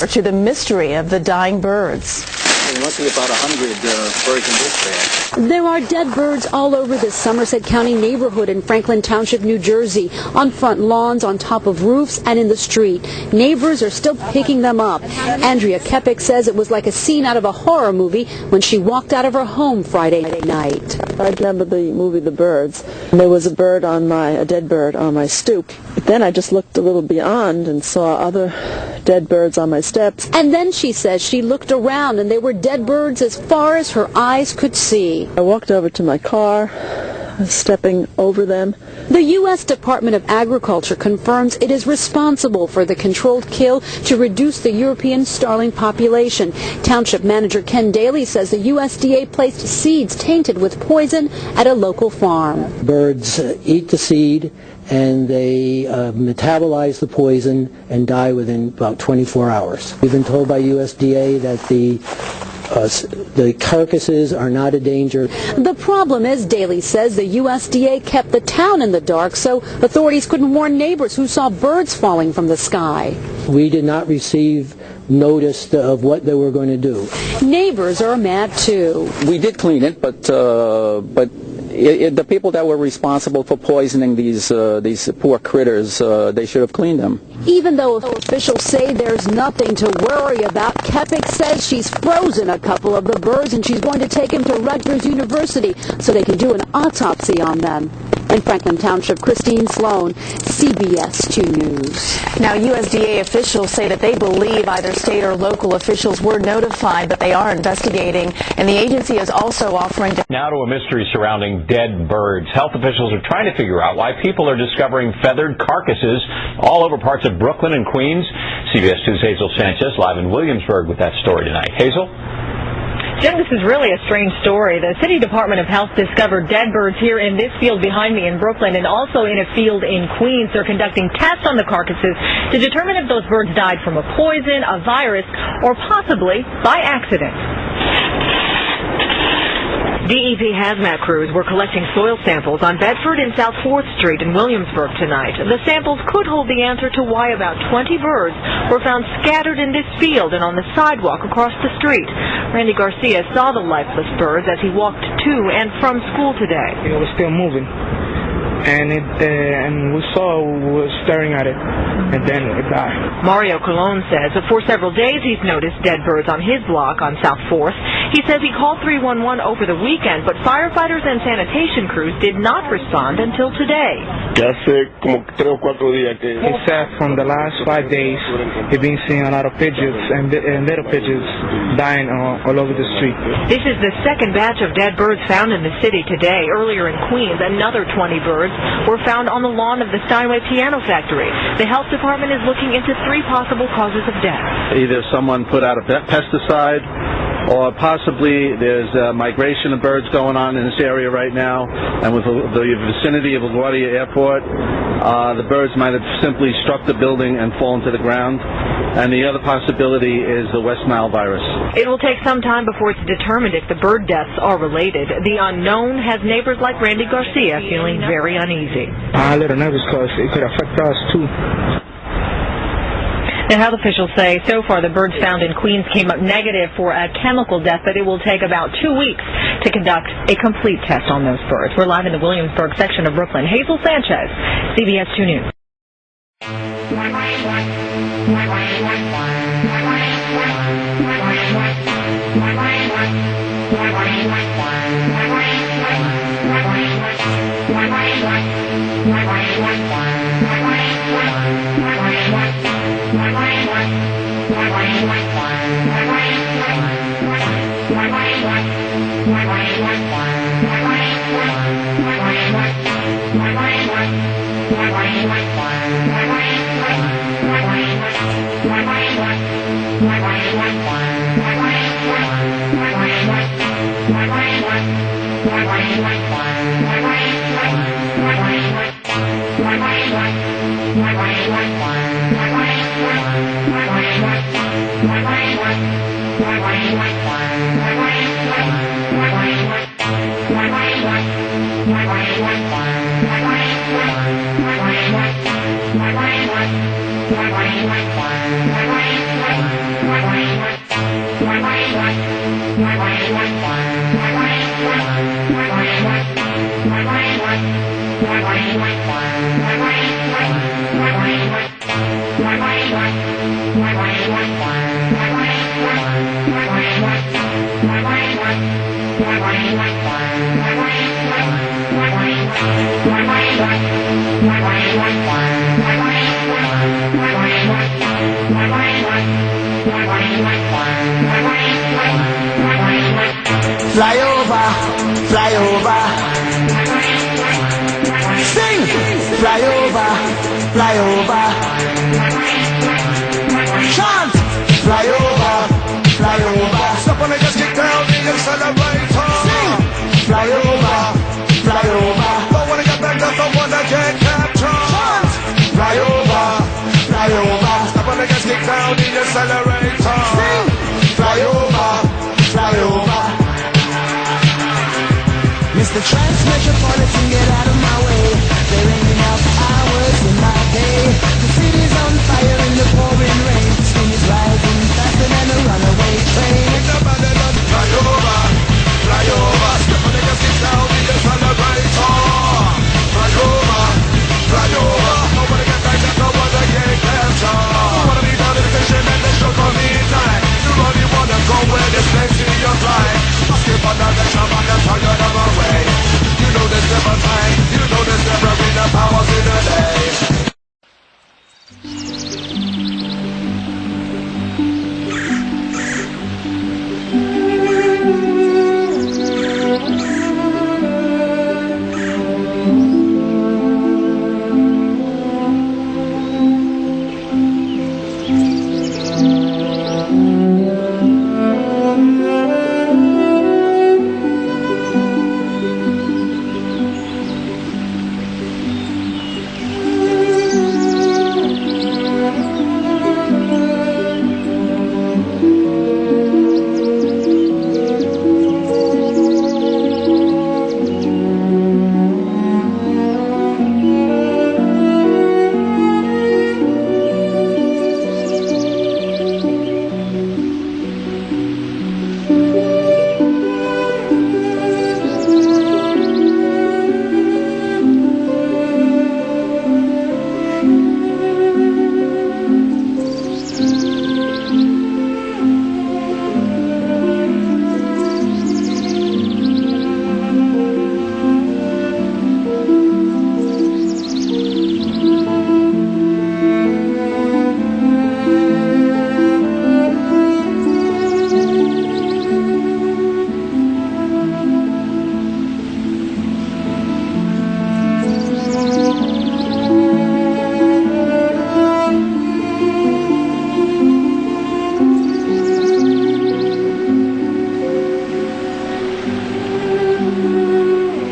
answer to the mystery of the dying birds. There must be about 100 birds in this bag. There are dead birds all over this Somerset County neighborhood in Franklin Township, New Jersey, on front lawns, on top of roofs, and in the street. Neighbors are still picking them up. Andrea Kepik says it was like a scene out of a horror movie when she walked out of her home Friday night. I remember the movie The Birds. There was a dead bird on my stoop. But then I just looked a little beyond and saw other dead birds on my steps. And then she says she looked around and there were dead birds as far as her eyes could see. I walked over to my car, stepping over them. The U.S. Department of Agriculture confirms it is responsible for the controlled kill to reduce the European starling population. Township manager Ken Daly says the USDA placed seeds tainted with poison at a local farm. Birds eat the seed and they metabolize the poison and die within about 24 hours. We've been told by USDA that the carcasses are not a danger. The problem is, Daly says, the USDA kept the town in the dark so authorities couldn't warn neighbors who saw birds falling from the sky. We did not receive notice of what they were going to do. Neighbors are mad too. We did clean it, but the people that were responsible for poisoning these poor critters, they should have cleaned them. Even though officials say there's nothing to worry about, Kepik says she's frozen a couple of the birds and she's going to take them to Rutgers University so they can do an autopsy on them. In Franklin Township, Christine Sloan, CBS 2 News. Now, USDA officials say that they believe either state or local officials were notified, but they are investigating, and the agency is also offering to... Now to a mystery surrounding dead birds. Health officials are trying to figure out why people are discovering feathered carcasses all over parts of Brooklyn and Queens. CBS 2's Hazel Sanchez live in Williamsburg with that story tonight. Hazel? Jim, this is really a strange story. The City Department of Health discovered dead birds here in this field behind me in Brooklyn and also in a field in Queens. They're conducting tests on the carcasses to determine if those birds died from a poison, a virus, or possibly by accident. DEP hazmat crews were collecting soil samples on Bedford and South 4th Street in Williamsburg tonight. The samples could hold the answer to why about 20 birds were found scattered in this field and on the sidewalk across the street. Randy Garcia saw the lifeless birds as he walked to and from school today. It was still moving. And we was staring at it, and then it died. Mario Colon says that for several days he's noticed dead birds on his block on South 4th. He says he called 311 over the weekend, but firefighters and sanitation crews did not respond until today. He said from the last 5 days he's been seeing a lot of pigeons and little pigeons dying all over the street. This is the second batch of dead birds found in the city today. Earlier in Queens, another 20 birds were found on the lawn of the Steinway Piano Factory. The health department is looking into 3 possible causes of death. Either someone put out a pesticide, or possibly there's a migration of birds going on in this area right now, and with the vicinity of LaGuardia Airport, the birds might have simply struck the building and fallen to the ground. And the other possibility is the West Nile virus. It will take some time before it's determined if the bird deaths are related. The unknown has neighbors like Randy Garcia feeling very uneasy. I'm a little nervous because it could affect us too. The health officials say so far the birds found in Queens came up negative for a chemical death, but it will take about 2 weeks to conduct a complete test on those birds. We're live in the Williamsburg section of Brooklyn. Hazel Sanchez, CBS 2 News. Fly over, fly over. Sing! Fly over, fly over. Chant! Fly over, fly over. Stop on it, just kick down the accelerator. Sing! Fly over, fly over. Don't wanna get back, that's the one that can't capture. Chant! Fly over, fly over. Stop on it, just kick down the accelerator. Sing! Fly over, fly over. Mr. Transmetropolitan, get out of my way.